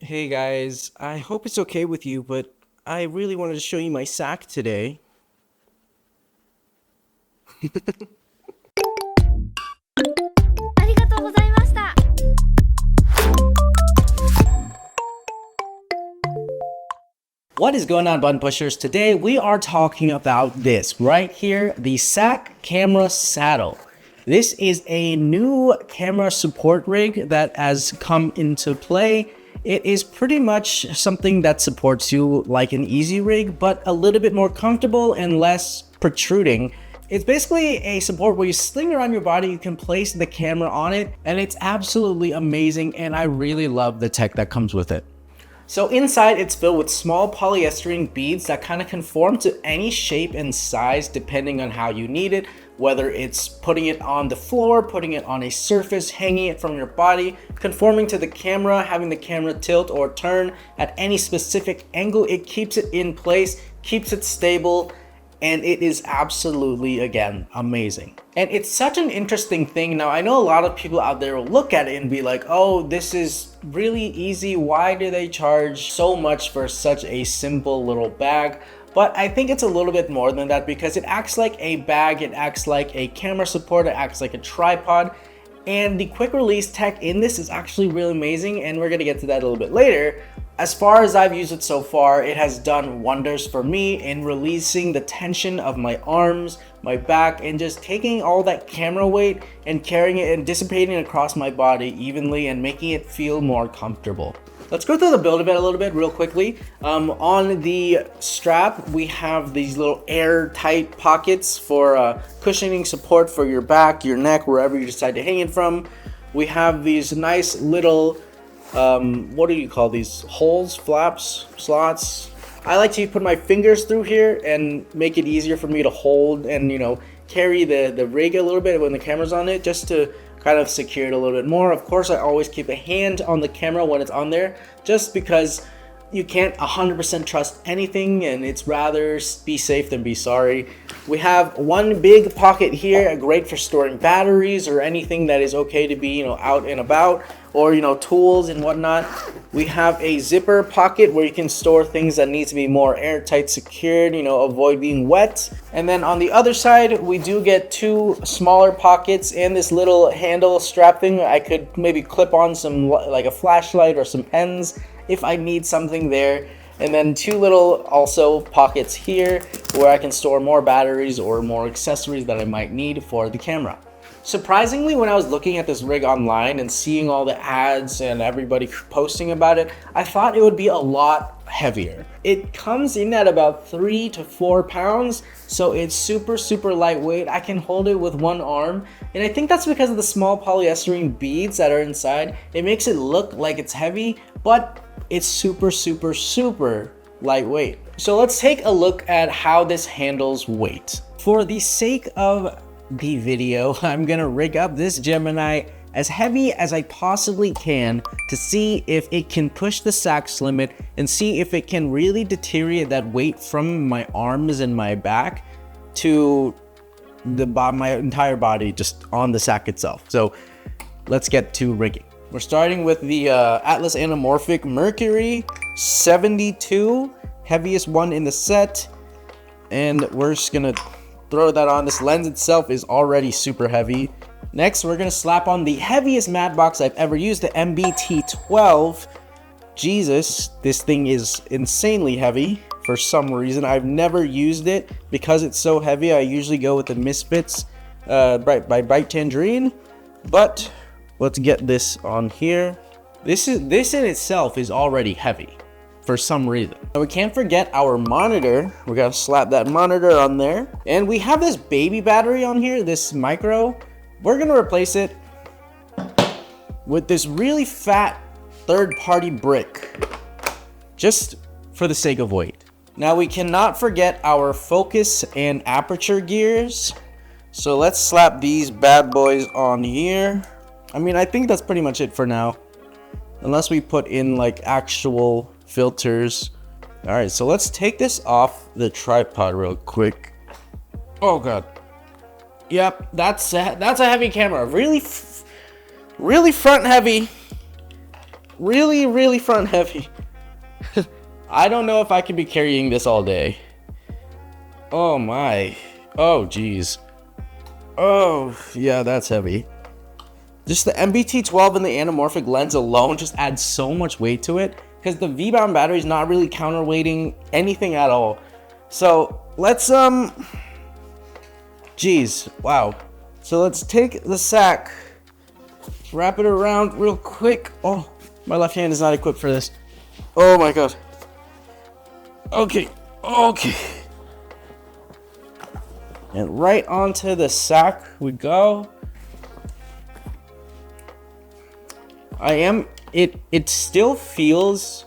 Hey guys, I hope it's okay with you, but I really wanted to show you my Sakk today. What is going on, button pushers? Today we are talking about this right here, the Sakk camera saddle. This is a new camera support rig that has come into play. It is pretty much something that supports you like an easy rig, but a little bit more comfortable and less protruding. It's basically a support where you sling around your body, you can place the camera on it, and it's absolutely amazing, and I really love the tech that comes with it. So inside, it's filled with small polyester beads that kind of conform to any shape and size depending on how you need it, whether it's putting it on the floor, putting it on a surface, hanging it from your body, conforming to the camera, having the camera tilt or turn at any specific angle. It keeps it in place, keeps it stable, and it is absolutely, again, amazing. And it's such an interesting thing. Now, I know a lot of people out there will look at it and be like, oh, this is really easy. Why do they charge so much for such a simple little bag? But I think it's a little bit more than that, because it acts like a bag, it acts like a camera support, it acts like a tripod. And the quick release tech in this is actually really amazing, and we're gonna get to that a little bit later. As far as I've used it so far, it has done wonders for me in releasing the tension of my arms, my back, and just taking all that camera weight and carrying it and dissipating it across my body evenly and making it feel more comfortable. Let's go through the build of it a little bit real quickly. On the strap, we have these little airtight pockets for cushioning support for your back, your neck, wherever you decide to hang it from. We have these nice little what do you call these? Holes, flaps, slots. I like to put my fingers through here and make it easier for me to hold and, carry the rig a little bit when the camera's on it, just to kind of secure it a little bit more. Of course, I always keep a hand on the camera when it's on there, just because you can't 100% trust anything, and it's rather be safe than be sorry. We have one big pocket here, great for storing batteries or anything that is okay to be, out and about, or, tools and whatnot. We have a zipper pocket where you can store things that need to be more airtight, secured, avoid being wet. And then on the other side, we do get two smaller pockets and this little handle strap thing. I could maybe clip on some, like a flashlight or some pens if I need something there. And then two little also pockets here where I can store more batteries or more accessories that I might need for the camera. Surprisingly, when I was looking at this rig online and seeing all the ads and everybody posting about it, I thought it would be a lot heavier. It comes in at about 3 to 4 pounds, so it's super lightweight. I can hold it with one arm, and I think that's because of the small polyester beads that are inside. It makes it look like it's heavy, but it's super lightweight. So let's take a look at how this handles weight. For the sake of the video, I'm gonna rig up this Gemini as heavy as I possibly can to see if it can push the Sakk's limit and see if it can really deteriorate that weight from my arms and my back to my entire body just on the Sakk itself. So let's get to rigging. We're starting with the Atlas Anamorphic Mercury 72, heaviest one in the set, and we're just gonna throw that on. This lens itself is already super heavy. Next, we're gonna slap on the heaviest matte box I've ever used, the MBT12. Jesus, this thing is insanely heavy for some reason. I've never used it because it's so heavy. I usually go with the Misfits by Bright Tangerine, but let's get this on here. This in itself is already heavy for some reason. Now, we can't forget our monitor. We're gonna slap that monitor on there. And we have this baby battery on here, this micro. We're gonna replace it with this really fat third-party brick, just for the sake of weight. Now, we cannot forget our focus and aperture gears. So let's slap these bad boys on here. I mean, I think that's pretty much it for now, unless we put in like actual filters. All right, so let's take this off the tripod real quick. Oh god. Yep, that's a heavy camera. Really front heavy. really, really front heavy. I don't know if I could be carrying this all day. Oh my. Oh geez. Oh yeah, that's heavy. Just the MBT12 and the anamorphic lens alone just adds so much weight to it, because the V-mount battery is not really counterweighting anything at all. So let's geez, wow. So let's take the Sakk, wrap it around real quick. Oh, my left hand is not equipped for this. Oh my god. Okay, okay. And right onto the Sakk we go. It still feels,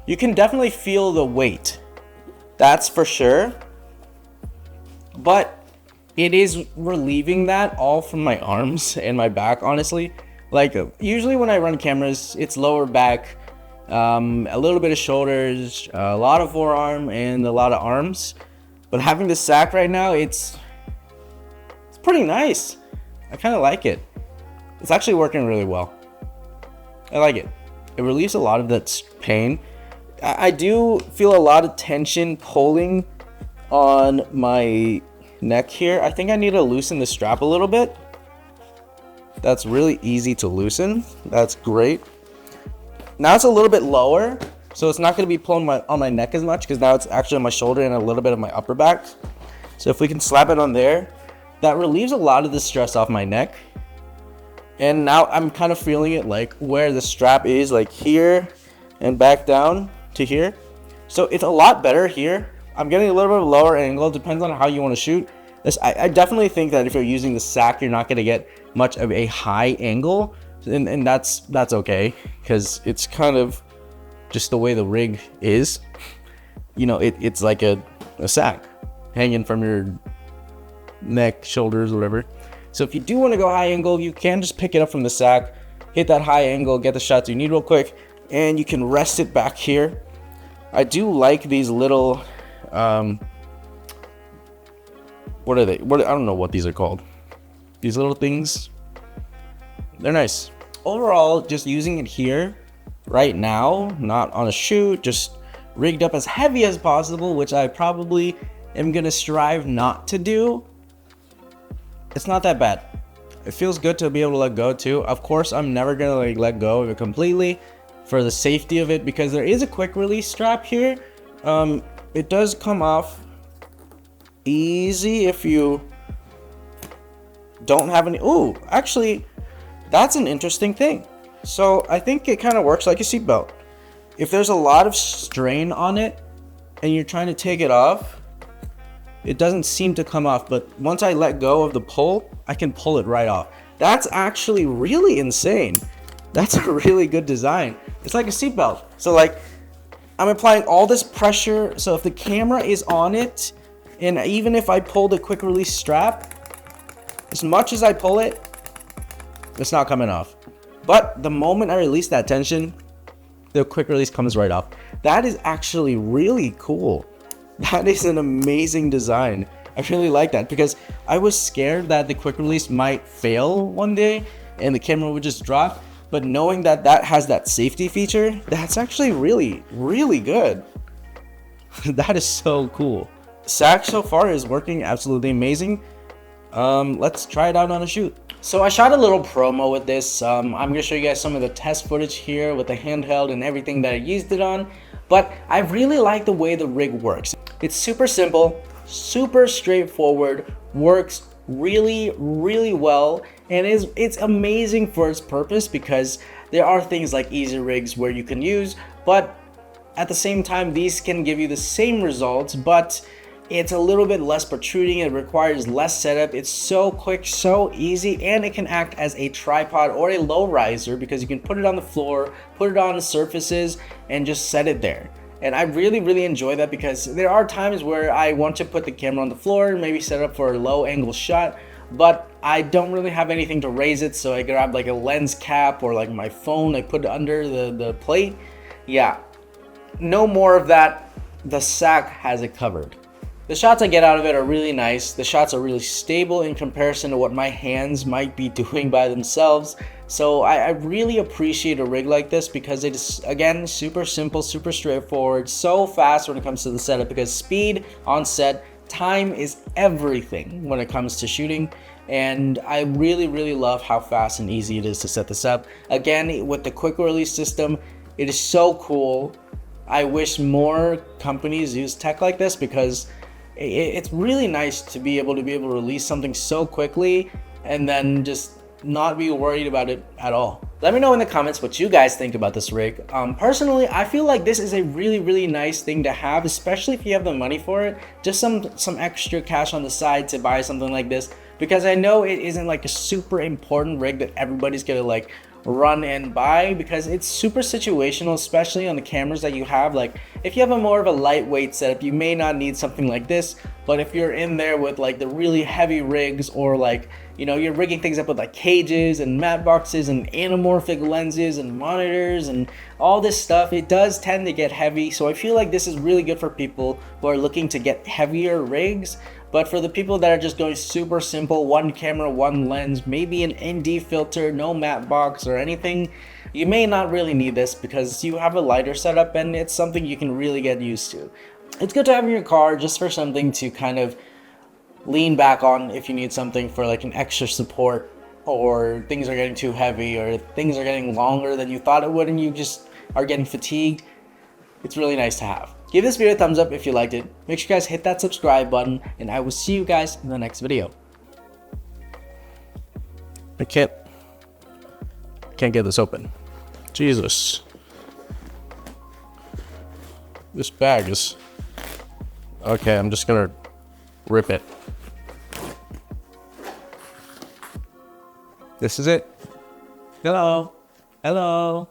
you can definitely feel the weight. That's for sure. But it is relieving that all from my arms and my back, honestly. Like usually when I run cameras, it's lower back, a little bit of shoulders, a lot of forearm, and a lot of arms. But having the Sakk right now, it's pretty nice. I kind of like it. It's actually working really well. I like it. It relieves a lot of that pain. I do feel a lot of tension pulling on my neck here. I think I need to loosen the strap a little bit. That's really easy to loosen. That's great. Now it's a little bit lower, so it's not going to be pulling on my neck as much, because now it's actually on my shoulder and a little bit of my upper back. So if we can slap it on there, that relieves a lot of the stress off my neck. And now I'm kind of feeling it like where the strap is, like here and back down to here. So it's a lot better here. I'm getting a little bit of a lower angle. Depends on how you want to shoot this. I definitely think that if you're using the Sakk, you're not going to get much of a high angle, and that's okay, because it's kind of just the way the rig is. You know, it's like a Sakk hanging from your neck, shoulders, whatever. So if you do want to go high angle, you can just pick it up from the Sakk, hit that high angle, get the shots you need real quick, and you can rest it back here. I do like these little what are they? I don't know what these are called. These little things, they're nice. Overall, just using it here right now, not on a shoot, just rigged up as heavy as possible, which I probably am gonna strive not to do. It's not that bad. It feels good to be able to let go too. Of course, I'm never gonna like let go of it completely for the safety of it, because there is a quick release strap here. It does come off easy if you don't have any. Ooh, actually, that's an interesting thing. So I think it kind of works like a seatbelt. If there's a lot of strain on it and you're trying to take it off, it doesn't seem to come off, but once I let go of the pull, I can pull it right off. That's actually really insane. That's a really good design. It's like a seatbelt. So like, I'm applying all this pressure. So if the camera is on it, and even if I pull the quick release strap, as much as I pull it, it's not coming off. But the moment I release that tension, the quick release comes right off. That is actually really cool. That is an amazing design. I really like that, because I was scared that the quick release might fail one day and the camera would just drop. But knowing that that has that safety feature, that's actually really, really good. That is so cool. Sakk so far is working absolutely amazing. Let's try it out on a shoot. So I shot a little promo with this. I'm gonna show you guys some of the test footage here with the handheld and everything that I used it on. But I really like the way the rig works. It's super simple, super straightforward, works really, really well, and it's amazing for its purpose, because there are things like easy rigs where you can use, but at the same time, these can give you the same results, but it's a little bit less protruding. It requires less setup. It's so quick, so easy, and it can act as a tripod or a low riser, because you can put it on the floor, put it on the surfaces, and just set it there. And I really, really enjoy that, because there are times where I want to put the camera on the floor, maybe set up for a low angle shot, but I don't really have anything to raise it, so I grab like a lens cap or like my phone, I put it under the plate. Yeah, no more of that. The Sakk has it covered. The shots I get out of it are really nice. The shots are really stable in comparison to what my hands might be doing by themselves. So I really appreciate a rig like this because it is, again, super simple, super straightforward, so fast when it comes to the setup, because speed on set, time is everything when it comes to shooting. And I really love how fast and easy it is to set this up. Again, with the quick release system, it is so cool. I wish more companies use tech like this because it's really nice to be able to release something so quickly and then just not be worried about it at all. Let me know in the comments what you guys think about this rig. Personally, I feel like this is a really nice thing to have, especially if you have the money for it. Just some extra cash on the side to buy something like this, because I know it isn't like a super important rig that everybody's gonna like run and buy, because it's super situational, especially on the cameras that you have. Like if you have a more of a lightweight setup, you may not need something like this, but if you're in there with like the really heavy rigs, or like, you know, you're rigging things up with like cages and matte boxes and anamorphic lenses and monitors and all this stuff, it does tend to get heavy. So I feel like this is really good for people who are looking to get heavier rigs. But for the people that are just going super simple, one camera, one lens, maybe an ND filter, no matte box or anything, you may not really need this because you have a lighter setup and it's something you can really get used to. It's good to have in your car just for something to kind of lean back on if you need something for like an extra support, or things are getting too heavy, or things are getting longer than you thought it would and you just are getting fatigued. It's really nice to have. Give this video a thumbs up if you liked it. Make sure you guys hit that subscribe button, and I will see you guys in the next video. I can't get this open. Jesus. This bag is... Okay, I'm just gonna rip it. This is it. Hello. Hello.